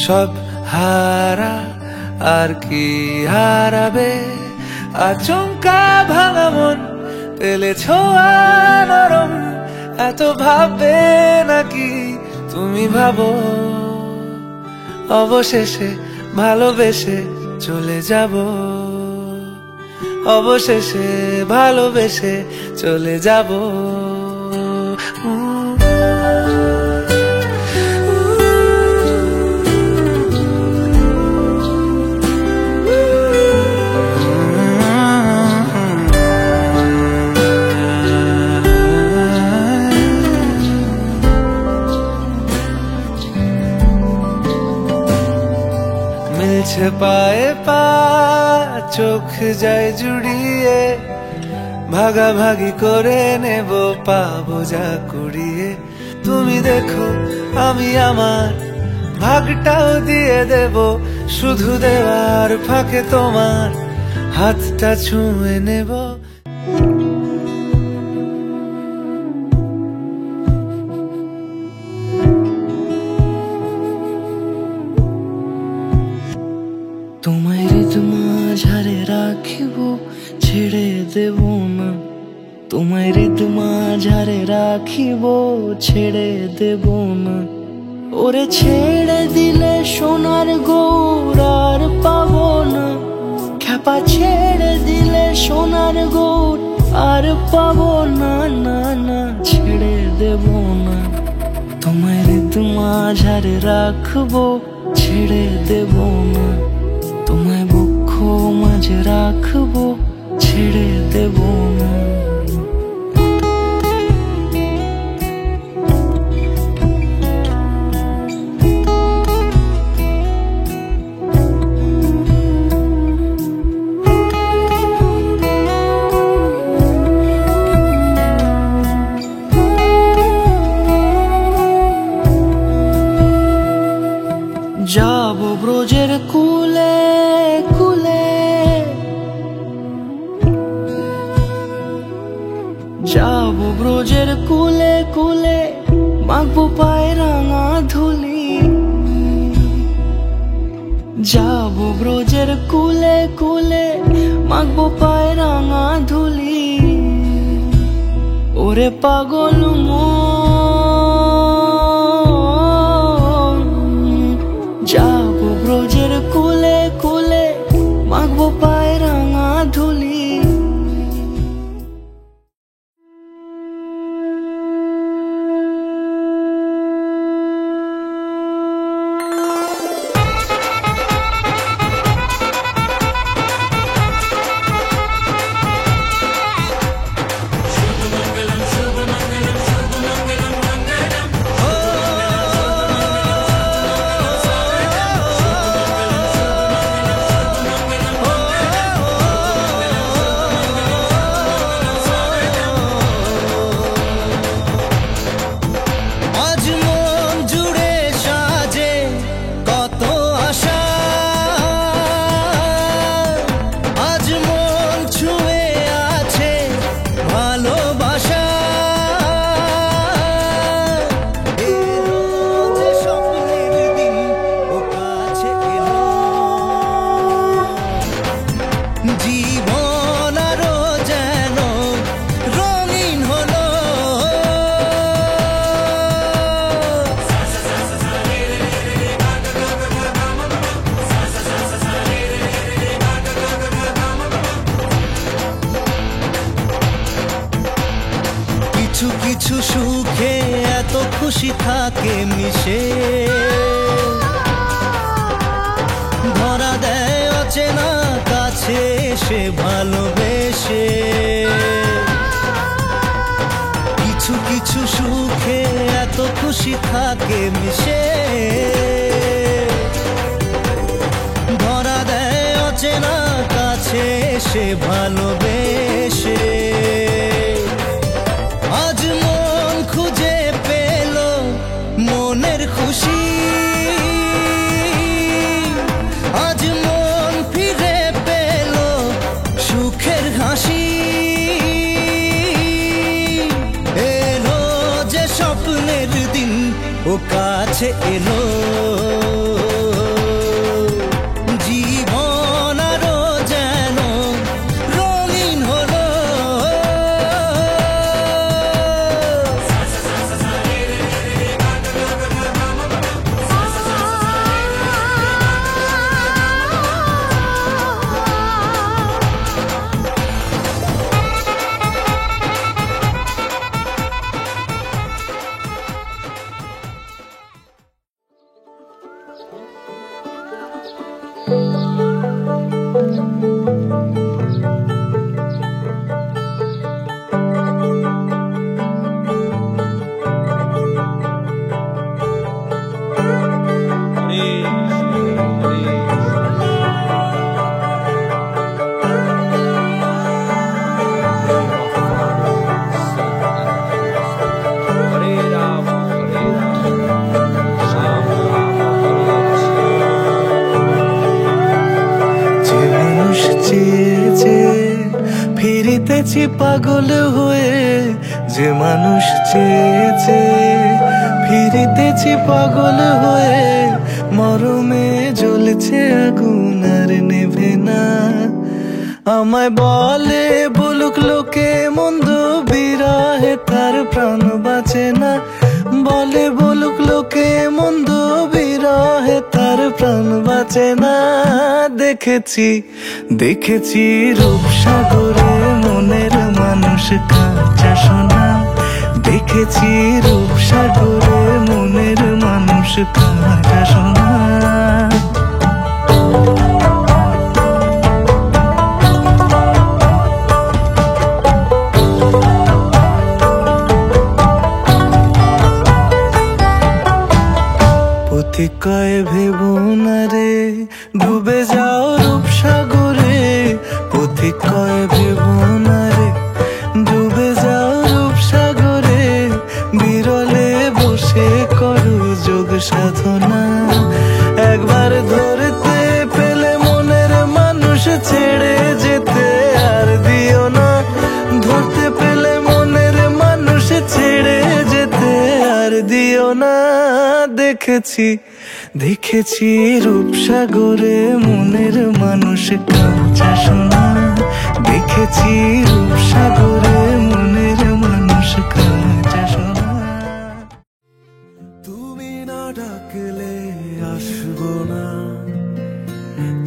সব হারা আর কি হারাবে, আচমকা ভাঙা মন পেলে ছোঁয়া নরম, এত ভাববে নাকি তুমি ভাবো, অবশেষে ভালোবেসে চলে যাব, অবশেষে ভালোবেসে চলে যাব। মিলছে পায়ে পা, চোখ যায় জুড়িয়ে, ভাগাভাগি করে নেব পাবো যা কুড়িয়ে। তুমি দেখো আমি আমার ভাগটাও দিয়ে দেব, শুধু দেওয়ার ফাঁকে তোমার হাতটা ছুঁয়ে নেব। তোমায় হৃদ মাঝারে রাখিব, ছেড়ে দেব না। তোমায় হৃদ মাঝারে রাখিব, ছেড়ে দেব না। ওরে ছেড়ে দিলে সোনার গৌর আর পাবো না, খ্যাপা ছেড়ে দিলে সোনার গৌর আর পাবো না, না না ছেড়ে দেব না। তোমায় হৃদ মাঝারে রাখবো, ছেড়ে দেব না। তোমায় বক্ষ মাঝে রাখবো, ছেড়ে দেব না। যাব ব্রজের কুলে কুলে, যাব ব্রজের কুলে কুলে, মাখবো পায়ে রাঙা ধুলি। যাব ব্রজের কুলে কুলে, মাখবো পায়ে রাঙা ধুলি। ওরে পাগল মন, যাব ব্রজের কুলে কুলে, মাখবো পায়ে রাঙা ধুলি। কিছু সুখে এত খুশি থাকে মিশে, ধরা দেয় অচেনা কাছে সে ভালোবেসে। কিছু কিছু সুখে এত খুশি থাকে মিশে, ধরা দেয় অচেনা কাছে সে ভালোবেসে। আজ মন খুঁজে পেল মনের খুশি, আজ মন ফিরে পেল সুখের হাসি। এলো যে স্বপ্নের দিন ও কাছে এলো, ফিরিতেছি পাগল হয়ে, যে মানুষ চেয়েছে ফিরিতেছি পাগল হয়ে, মরমে জ্বলছে আগুন আর নেভে না। আমায় বলে বলুক লোকে মন্দ, বিরহে তার প্রাণ বাঁচে না। বলে বলুক লোকে মন্দ, বিরহে তার প্রাণ বাঁচে না। দেখেছি দেখেছি রূপসাগরে মনের মানুষ কাঁচা সোনা। দেখেছি রূপসাগরে মনের মানুষ কাঁচা সোনা। কয় ভেবো না রে ডুবে যাও রূপসাগরে, পথিক কয় ভেবো না রে ডুবে যাও রূপসাগরে। বিরলে বসে করো যোগ সাধনা, একবার ধরতে পেলে মনের মানুষ ছেড়ে যেতে আর দিও না। ধরতে পেলে মনের মানুষ ছেড়ে যেতে আর দিও না। দেখেছি দেখেছি রূপসাগরে মনের মানুষ কাঁচা সোনা। দেখেছি রূপসাগরে মনের মানুষ কাঁচা সোনা। তুমি না ডাকলে আসবো না,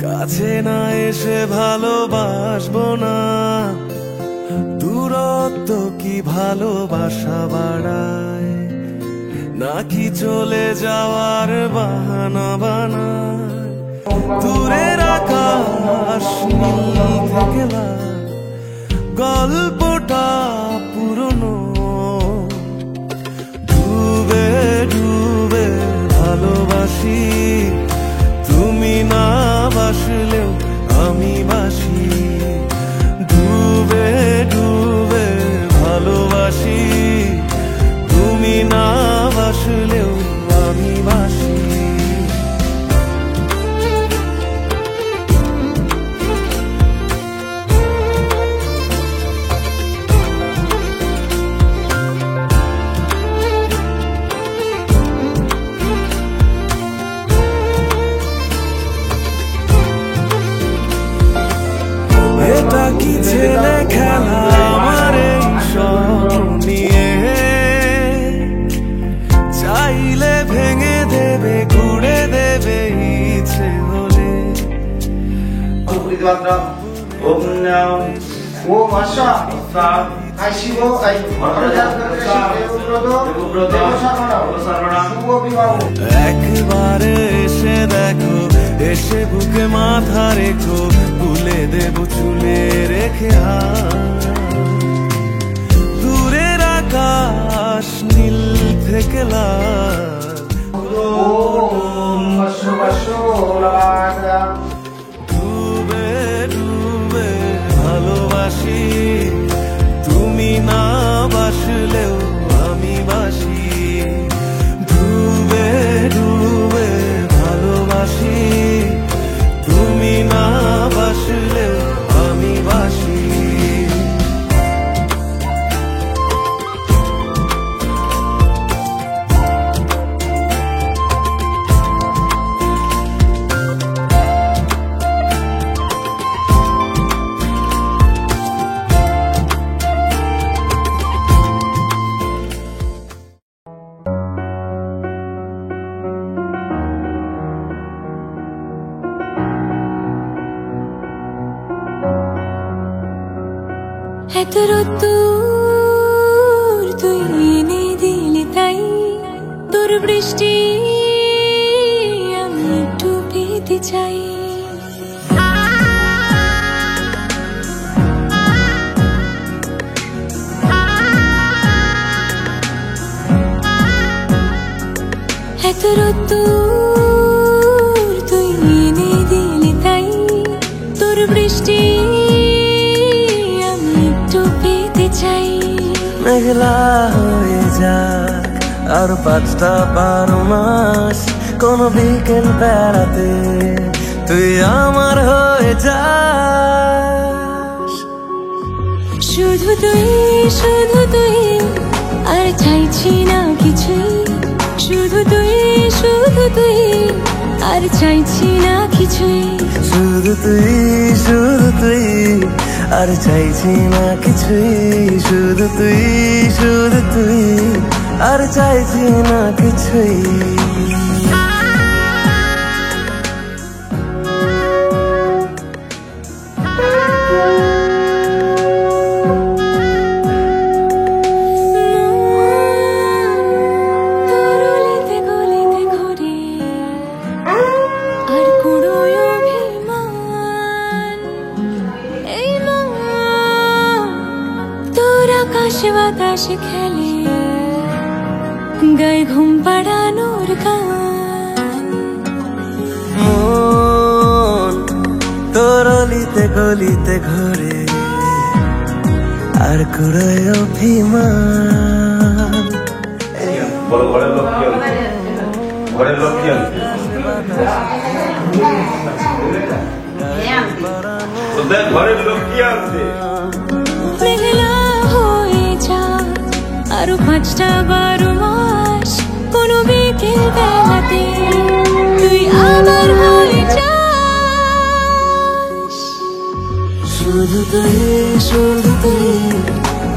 কাছে না এসে ভালোবাসবো না। দূরত্ব কি ভালোবাসা বাড়ায়, নাকি চলে যাওয়ার বাহানা বানায়। দূরের আকাশ নীল থেকে লাল, গল্পটা পুরনো। ডুবে ডুবে ভালোবাসি, তুমি না বাসলেও আমি বাসি। ডুবে ডুবে ভালোবাসি, তুমি না বাসলেও আমি বাসি। এটা কি ছেলে খেলা আমার এই স্বপ্ন নিয়ে, চাইলে ভেঙে দেবে ঘুরে দেবে ইচ্ছে হলে। একবারে এসে দেখো, এসে বুকে মাথা রেখো, তুলে দেব চুলে রেখে হাত। দূরের আকাশ নীল থেকে লাল, ডুবে ডুবে ভালোবাসি, তুমি না বাসলেও আমি বাসি। ডুবে ডুবে ভালোবাসি, তুমি না বাসলেও আমি বাসি। এত রোদ্দুর তুই এনে দিলি তাই, তোর বৃষ্টি আমি পেতে চাই। এত রোদ্দুর তুই এনে দিলি তাই, তোর বৃষ্টি আমি একটু পেতে চাই। মেঘলা হয়ে যাক আর 5টা 12 মাস, কোন বিকেল বেড়াতে তুই আমার হয়ে যাস। শুধু তুই আর চাইছি না কিছুই, শুধু তুই আর চাইছি না কিছুই, শুধু তুই আর চাইছি না কিছুই, শুধু তুই আর চাইছি না কিছুই। বাতাসে খেলে গায়ে ঘুম পাড়ানোর গান, মন তোর অলিতে গলিতে ঘরে আর কুড়ায় অভিমান। বলো ঘরের লোক কি আনতে, ঘরের লোক কি আনতে, ঘরের লোক কি আনতে। মেঘলা হয়ে যা আরো 5টা 12 মাস, কোনো বিকেল বেলাতে তুই আমার হয়ে যাস। শুধু তুই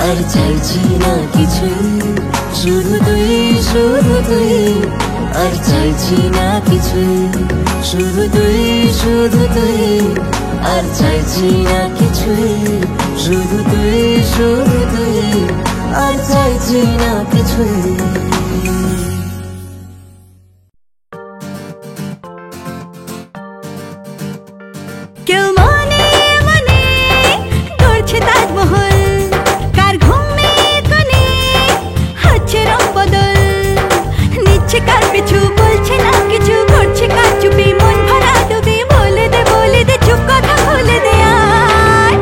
আর চাইছি না কিছুই, শুধু তুই আর চাইছি না কিছুই, শুধু তুই আর চাইছি না কিছুই, শুধু তুই আর চাইছি না কিছুই। কেউ মনে মনে করছে তাজমহল, কার ঘুমে কোণে হচ্ছে রং বদল, নিচ্ছে কার পিছু বলছে না কিছু, করছে কার চুপি মন ভরা ডুবি, বলে দে চুপ কথা বলে দে। আর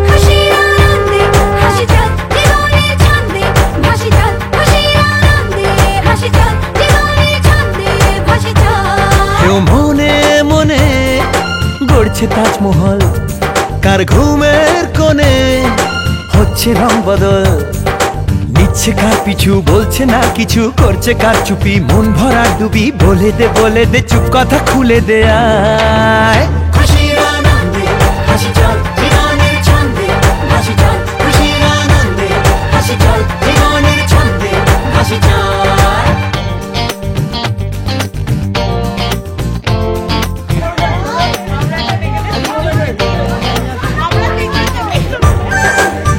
খুশির আনন্দে হাসি চল জীবনের ছন্দে ভাসি চল, খুশির আনন্দে হাসি চল জীবনের ছন্দে ভাসি চল। কেউ মনে মনে গড়ছে তাজমহল, কার ঘুমের কোণে হচ্ছে রং বদল, নিচ্ছে কার পিছু বলছে না কিছু, করছে কার চুপি মন ভরা ডুবি, বলে দে চুপ কথা খুলে দে। আয় খুশির আনন্দে হাসি চল জীবনের ছন্দে ভাসি চল, খুশির আনন্দে হাসি চল জীবনের ছন্দে ভাসি চল।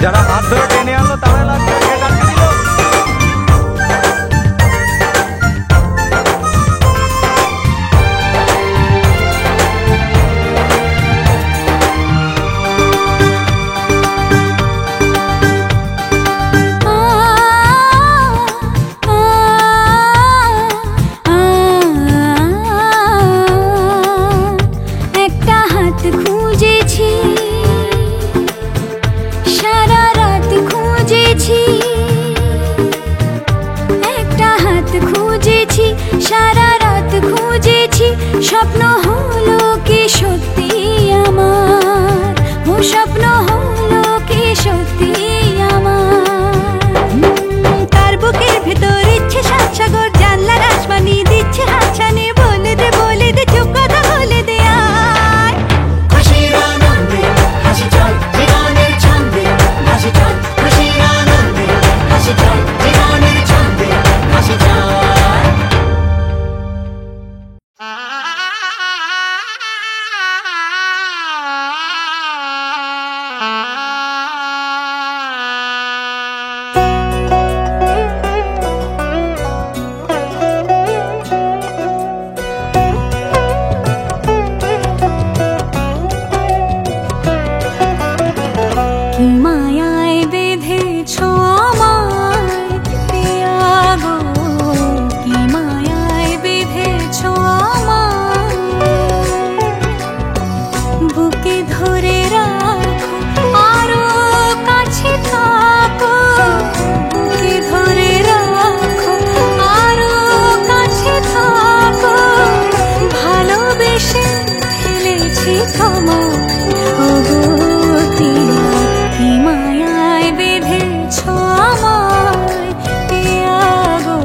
যারা হাত ধরে টেনে আনলো তারা লাগবে গেট আটকে দিল। একটা হাত খুঁজেছি, সারা রাত খুঁজেছি, একটা হাত খুঁজেছি, সারা রাত খুঁজেছি, স্বপ্ন হলো কি সত্যি আমার, ও স্বপ্ন হলো কি সত্যি আমার। তার বুকের ভেতর ইচ্ছে সাত সাগর, জানলার আসমানি দিচ্ছে হাতছানি, বলে দে চুপ কথা বলে দে। আর খুশির আনন্দে হাসি চল জীবনের ছন্দে ভাসি চল, খুশির আনন্দে হাসি চল জীবনের ছন্দে ভাসি চল। তোমার ওগো প্রিয়া, কি মায়ায় বেঁধেছ আমায় প্রিয়া গো,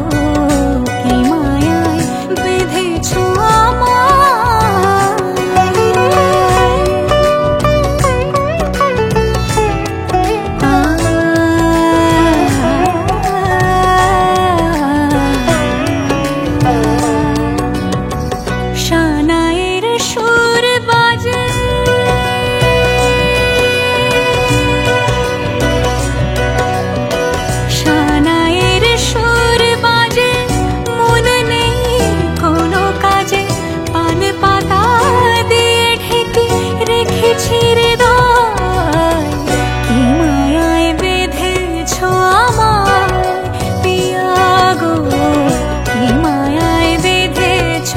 কি মায়ায় বেঁধেছ শানায়ের সুর বাজে, শানায়ের সুর বাজে, মন নেই কোনো কাজে, পান পাতা দিয়ে ঢেকে রেখেছি হৃদয়, কি মায়ায় বেঁধেছ আমায় প্রিয়া গো, কি মায়ায় বেঁধেছ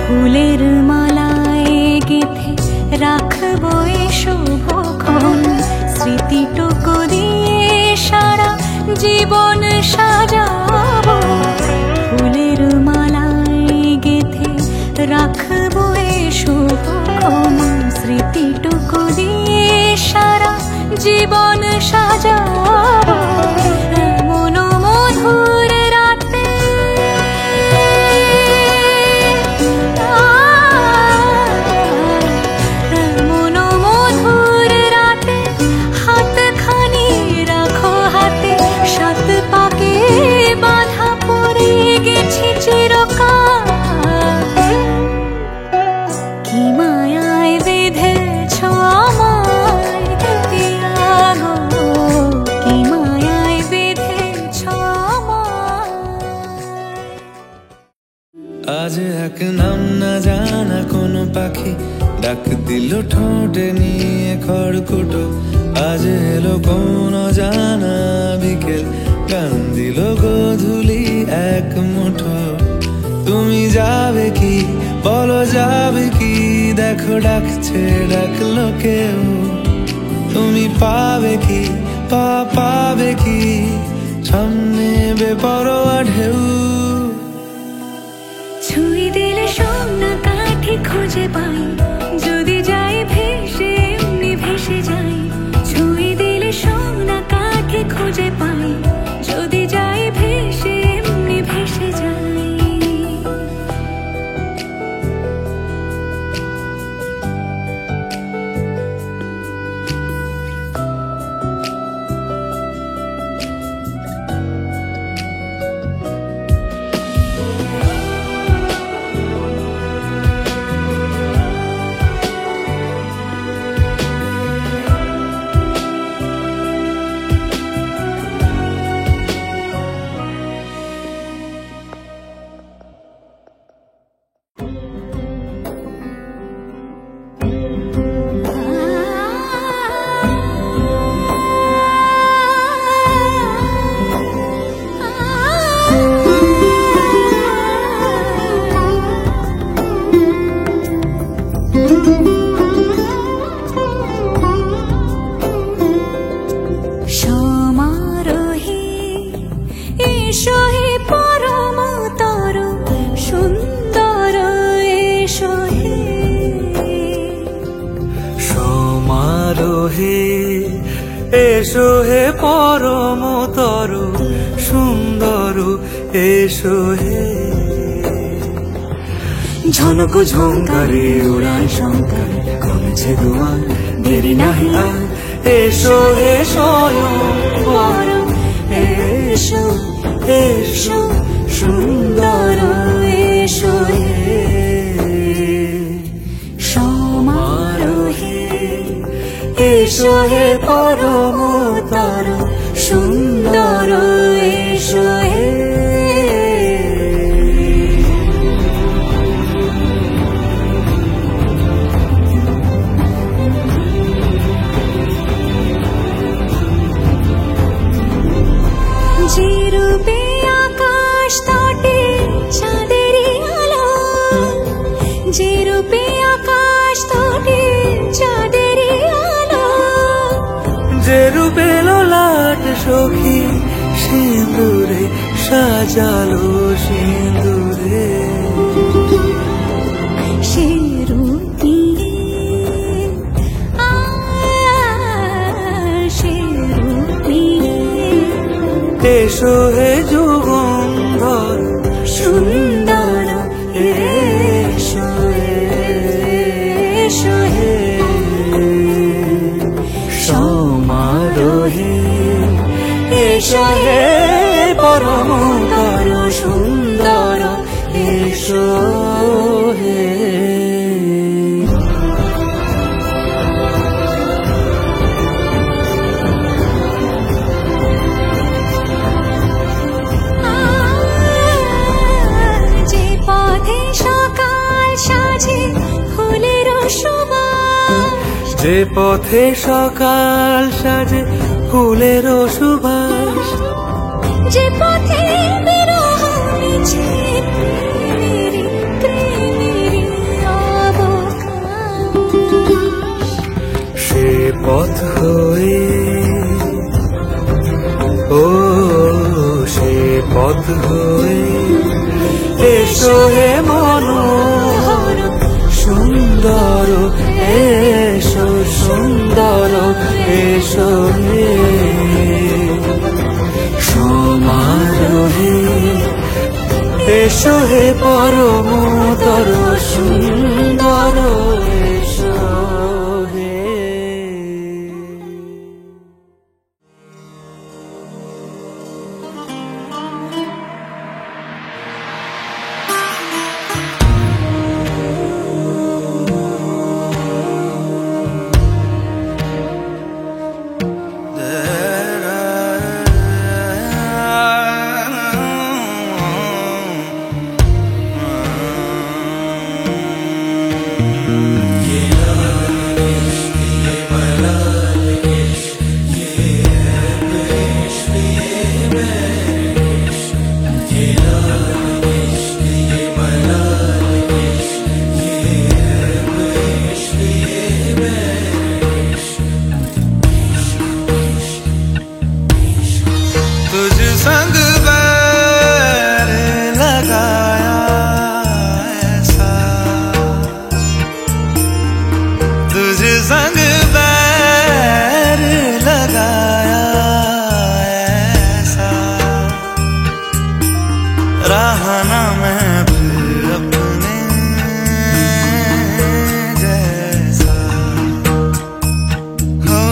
ফুলের মালায় গেঁথে রাখবো এ শুভক্ষণ, স্মৃতিটুকু দিয়ে সারা জীবন সাজাবো, ফুলের মালায় গেঁথে রাখবো এ শুভক্ষণ, স্মৃতিটুকু দিয়ে সারা জীবন সাজাবো, এমন মধুর রাতে এমন মধুর রাতে হাতখানি রাখো হাতে, সাত পাকে বাঁধা পড়ে গেছি চিরকাল, কি মায়ায় বেঁধেছ আমায় প্রিয়া গো, কি মায়ায় বেঁধেছ আমায়। আজ এক নাম না জানা কোনো পাখি ডাক দিল ঠোঁটে নিয়ে খড়কুটো, আজ এলো কোন জানা বিকেল গান দিল গোধূলি এক মুঠো, তুমি যাবে কি বলো যাবে কি, দেখো ডাকছে ডাকলো কেউ, তুমি পাবে কি পাবে কি, সামনে বেপরোয়া ঢেউ, ছুঁই দিলে সোনা কাঠি খুঁজে পাই, যদি যাই ভেসে এমনি ভেসে যাই, ছুঁই দিলে সোনা কাঠি খুঁজে পাই, যদি যাই ভেসে এমনি ভেসে যাই। এসো হে পরমতর সুন্দর, এসো হে ঝনক ঝঙ্কারে উড়ায় শঙ্কর, কমেছে দুয়ার দেরি নাহি আর, এসো হে স্বয়ং পরম, এসো এসো সুন্দর, এসো হে সমারোহে, এসো হে পরমতর সুন্দর, এসো হে যে রূপে আকাশ তটে চাঁদেরই আলো, যে রূপে আকাশ তটে সাজালো সিঁদুরে সে রূপ নিয়ে সে রূপ নিয়ে এসো হে যুগন্ধর সুন্দর এসো এসো হে সমারোহে এসো হে পরমতর সুন্দর এসো হে যে পথে সকাল সাজে ফুলের সুবাস যে পথে সকাল সাজে ফুলের সুবাস যে পথে বিরহ মিছে প্রেমেরই প্রেমেরই অবকাশ সে পথ হয়ে ও সে পথ হয়ে এসো হে মনোহর সুন্দর এসো সুন্দর এসো হে সমারোহে এসো হে পরমতর সুন্দর এসো হে तुझ संग बैर लगाया ऐसा तुझ संग बैर लगाया ऐसा रहा ना मैं फिर अपने जैसा हो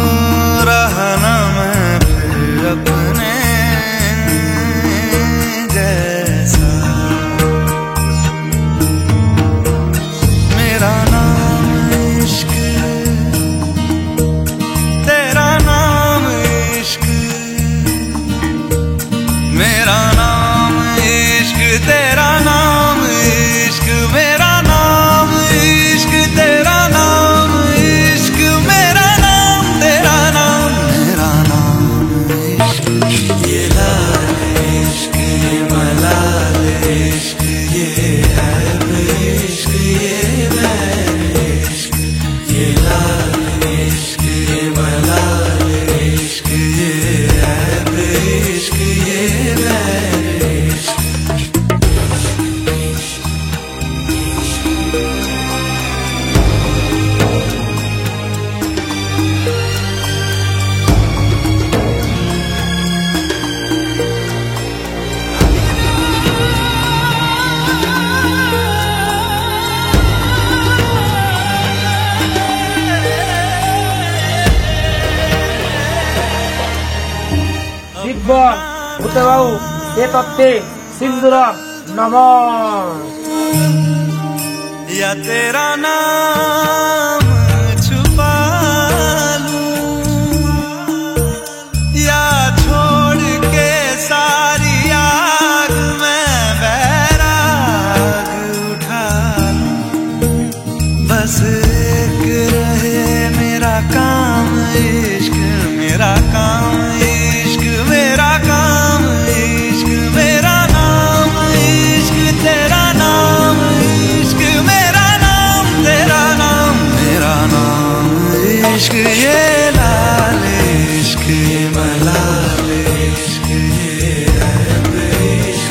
रहा ना मैं फिर अपने जैसा मेरा नाम इश्क तेरा नाम इश्क मेरा नाम इश्क तेरा नाम इश्क मेरा नाम इश्क तेरा नाम इश्क मेरा नाम तेरा नाम मेरा नाम इश्क ये लाल इश्क ये मलाल इश्क ये ऐब इश्क ये मैल इश्क ये लाल इश्क ये मलाल इश्क ये ऐब इश्क ये मैल इश्क দিব্য ভূতবাবু এ তত্ত্বে সিন্দুর নম या तेरा नाम छुपा लूं या छोड़ के सारी आग में बैराग उठा लूं बस एक रहे मेरा काम इश्क मेरा काम इश्क मेरा काम इश्क मेरा नाम इश्क तेरा नाम इश्क मेरा नाम तेरा नाम मेरा नाम इश्क ये लाल इश्क ये मलाल इश्क ये ऐब इश्क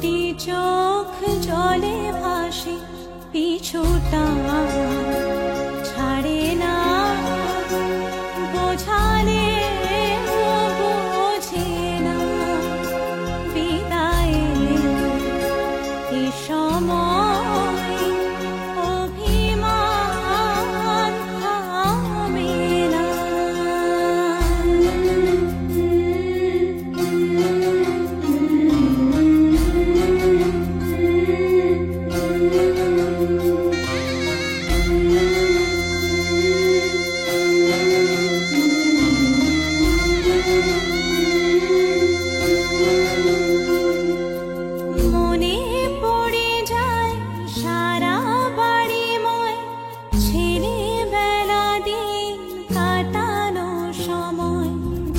দুটি চোখ জলে ভাসে পিছুটা ছাড়ে না বোঝালে বোঝে না বিদায়ে এ সময় অভিমান থামে না। মনে পড়ে যায় সারা বাড়িময় ছেলেবেলা দিন কাটানো সময়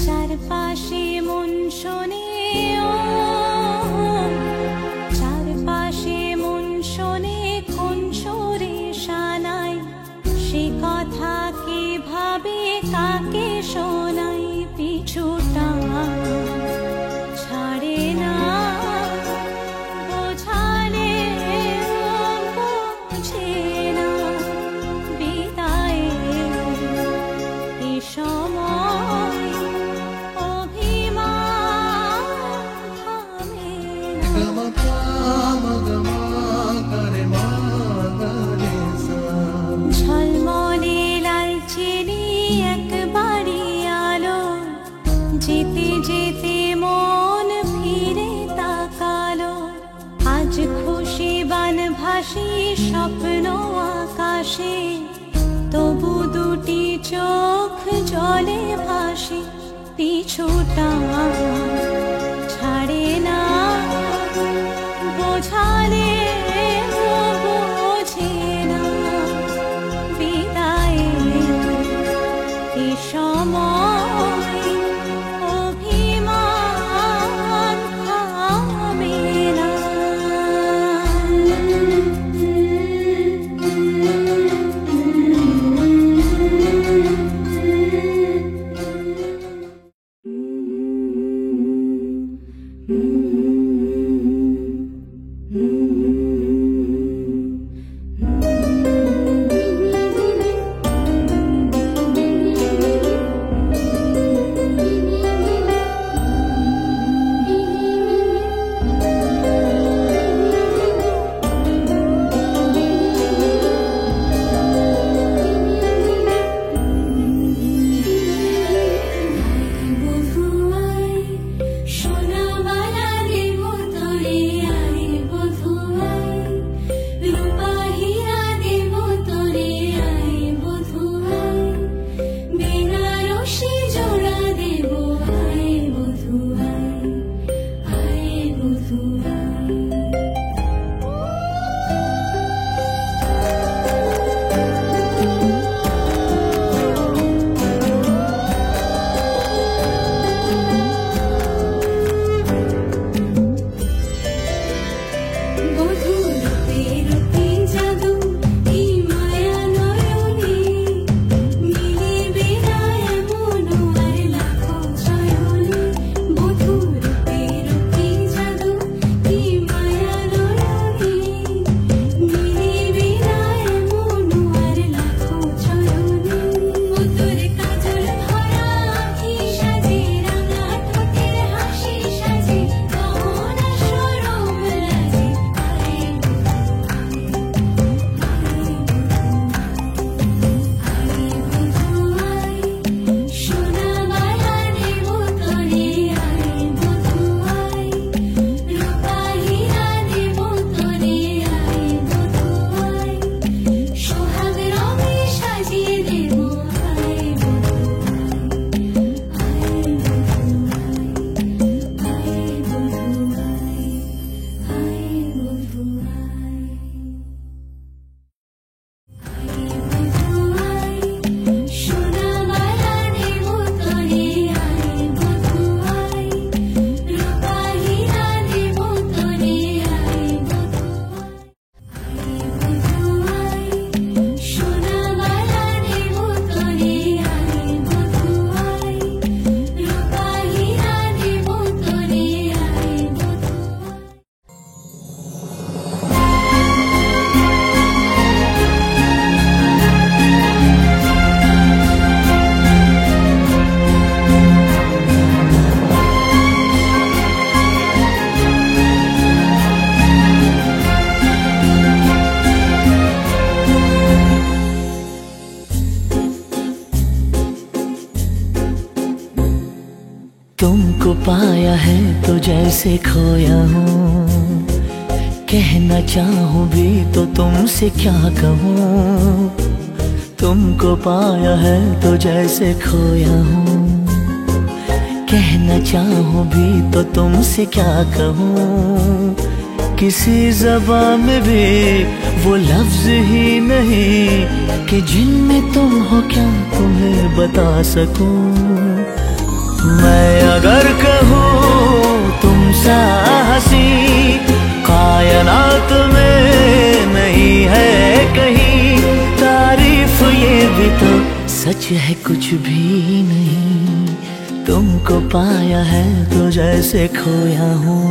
চারপাশে মন শোনে ও চারপাশে মন শোনে কোন সুরে শানাই সে কথা কে ভাবে কাকে শোনাই পিছুটা ছাড়ে না বোঝালে বোঝে না বিদায়ে এ সময় অভিমান থামে ঝলমলে লালচেনি একবারই আলো যেতে যেতে মন ফিরে তাকালো আজ খুশি বান ভাসি স্বপ্ন আকাশে তবু দুটি চোখ জলে ভাসে পিছুটা ছাড়ে না বোঝালে বোঝে না বিদায়ে এ সময় অভিমান থামে না। Mm-hmm. तुमको पाया है तो जैसे खोया हूँ, कहना चाहूँ भी तो तुमसे क्या कहूँ। तुमको पाया है तो जैसे खोया हूँ, कहना चाहूँ भी तो तुमसे क्या कहूँ। किसी ज़बान में भी वो लफ्ज़ ही नहीं कि जिनमें तुम हो क्या तुम्हें बता सकूँ। मैं अगर कहूँ तुम सा हंसी कायनात में नहीं है कहीं, तारीफ ये भी तो सच है कुछ भी नहीं। तुमको पाया है तो जैसे खोया हूँ।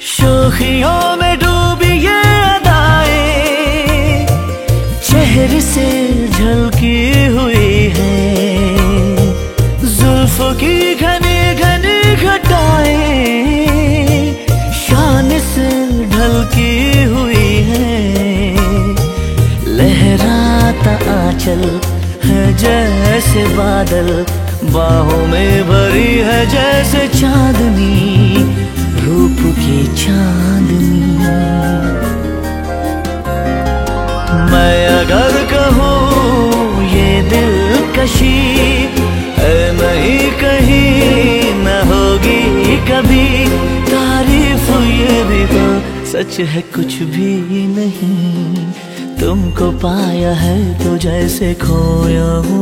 शोखियों में डूबी ये अदाएं चेहरे से झलकी हुई है, जुल्फों की घनी घनी घटाएं शान से ढलकी हुई है। लहराता आंचल है जैसे बादल, बाहों में भरी है जैसे चांदनी, रूप की चांदनी। मैं अगर कहूँ ये दिलकशी है नहीं कहीं न होगी कभी, तारीफ ये भी तो सच है कुछ भी नहीं। तुमको पाया है तो जैसे खोया हूँ।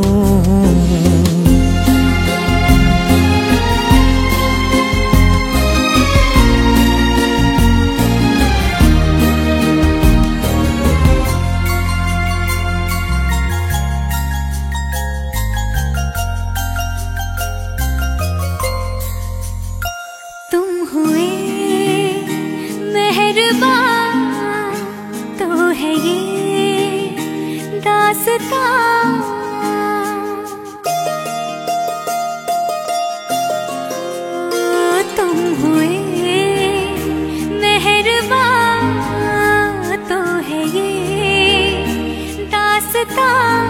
तुम हुए मेहरबान तो है ये दास्तां,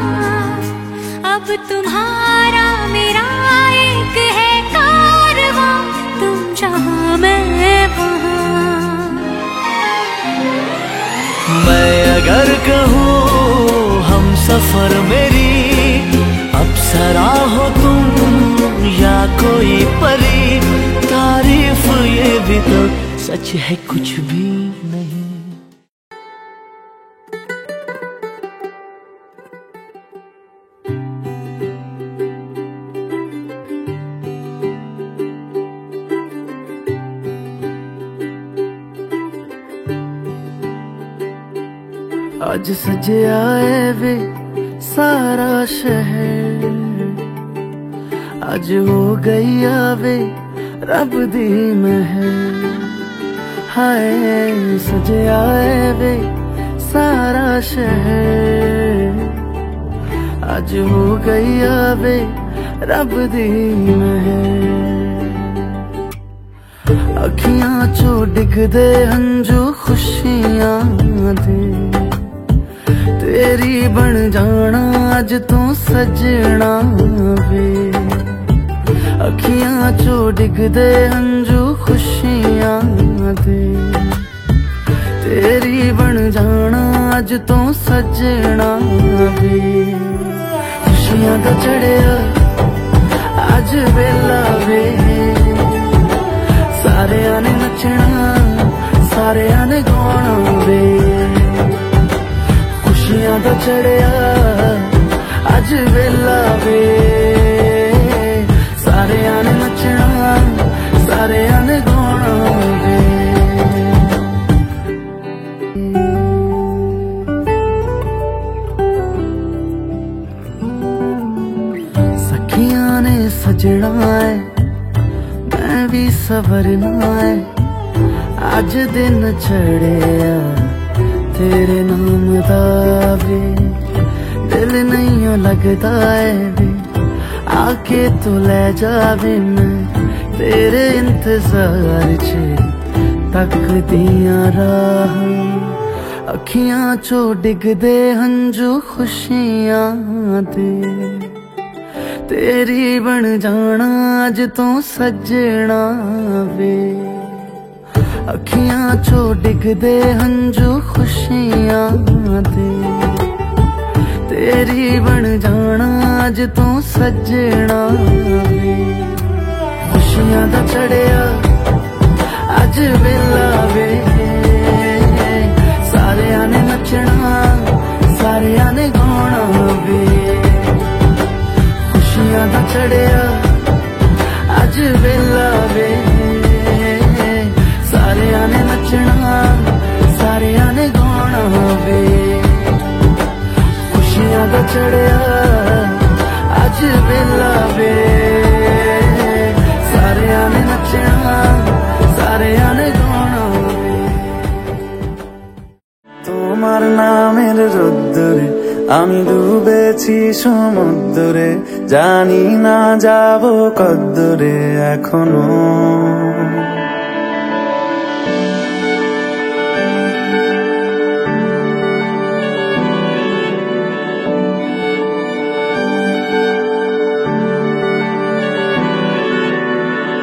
अब तुम्हारा मेरा एक है कारवां, तुम जहां मैं वहां। मैं अगर कहूँ हम सफर मेरी अप्सरा हो तुम या कोई परी, तारीफ ये भी तो सच है कुछ भी नहीं। आज सजया है वे सारा शहर, आज हो गई आवे रब दी महर। हाय सजया है वे सारा शहर, आज हो गई आवे रब दी महर। अखियां चो डिगदे हंजू खुशियां दे, तेरी बन जाना अज तू सजना वे। अखियां चो डिगदे हंजू खुशियां दे, तेरी बन जाना अज तू सजना वे। खुशियां दा चढ़िया अज वेला वे, सारेयां ने नचना सारेयां ने गाना वे। खुशियां दा चढ़िया अज वेला वे, सारेयां ने नचना सारेयां ने गाना वे। सखियां ने सजना है मैं भी सवरना है, अज दिन चढ़िया तेरे नाम दा वे, दिल नहीं लगता है वे, आके तू ले जावे मैं तेरे इंतजार च तकदियां राह, अखियां चो डिगदे हंजू खुशियां दे, तेरी बन जाना अज तो सजना वे, अखियां चो डिगदे हंजू खुशियां दे, तेरी बन जाना अज तो सजना वे, खुशियां दा चढ़िया अज वेला वे, सारियां ने नचना सारियां ने गाना वे, खुशियां दा चढ़िया अज वेला वे, सारियां ने नचना सारियां ने गाना वे, खुशियां दा चढ़िया अज वेला वे, सारियां ने नचना सारियां ने गाना वे। তোমার নামের রোদ্দুরে আমি ডুবেছি সমুদ্রে, জানি না যাব কদ্দুরে এখনো,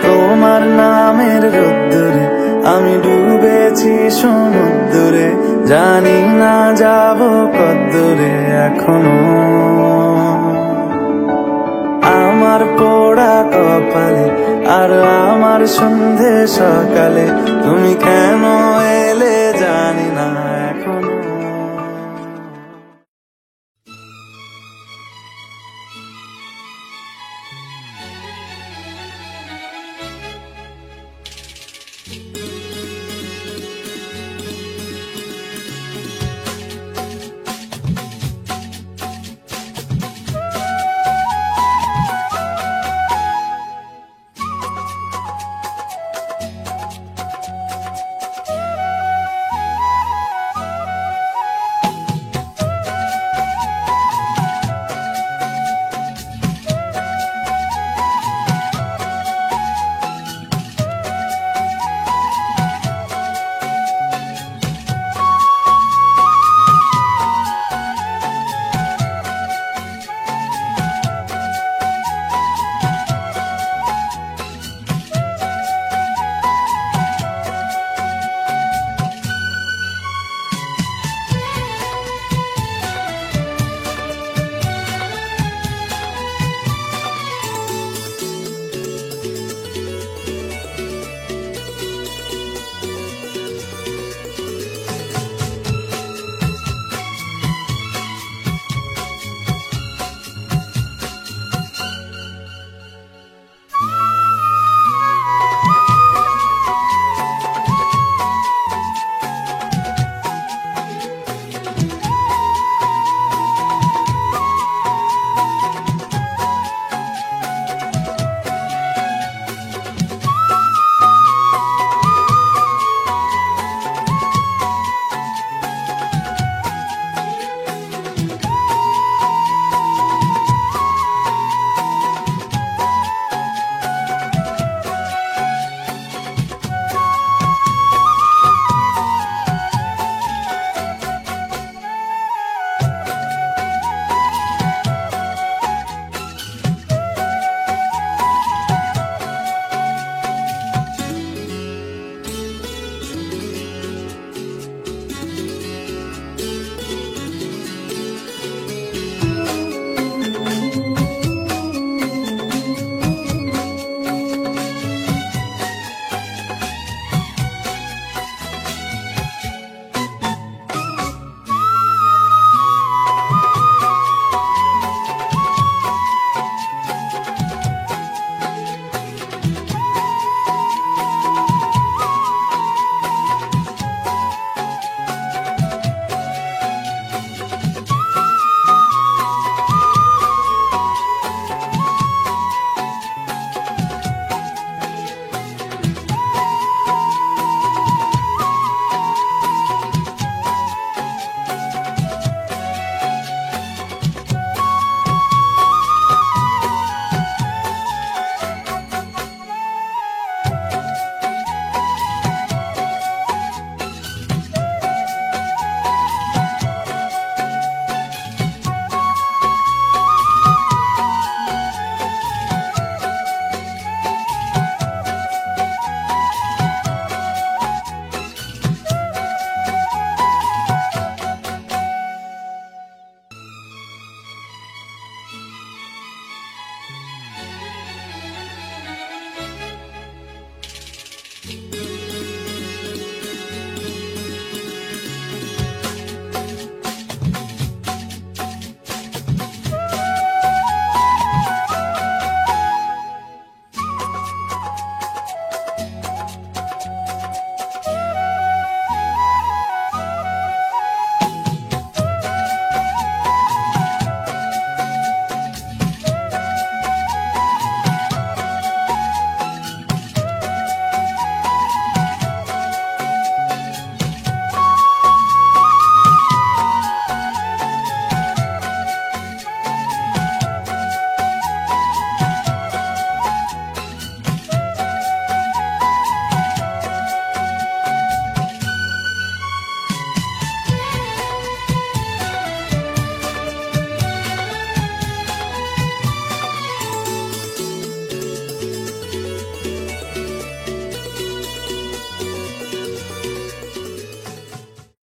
তোমার নামের রোদ্দুরে আমি ডুবেছি সমুদ্রে, জানি না যাব কদ্দুরে এখনো, আমার পোড়া কপালে আর আমার সন্ধে সকালে তুমি কেন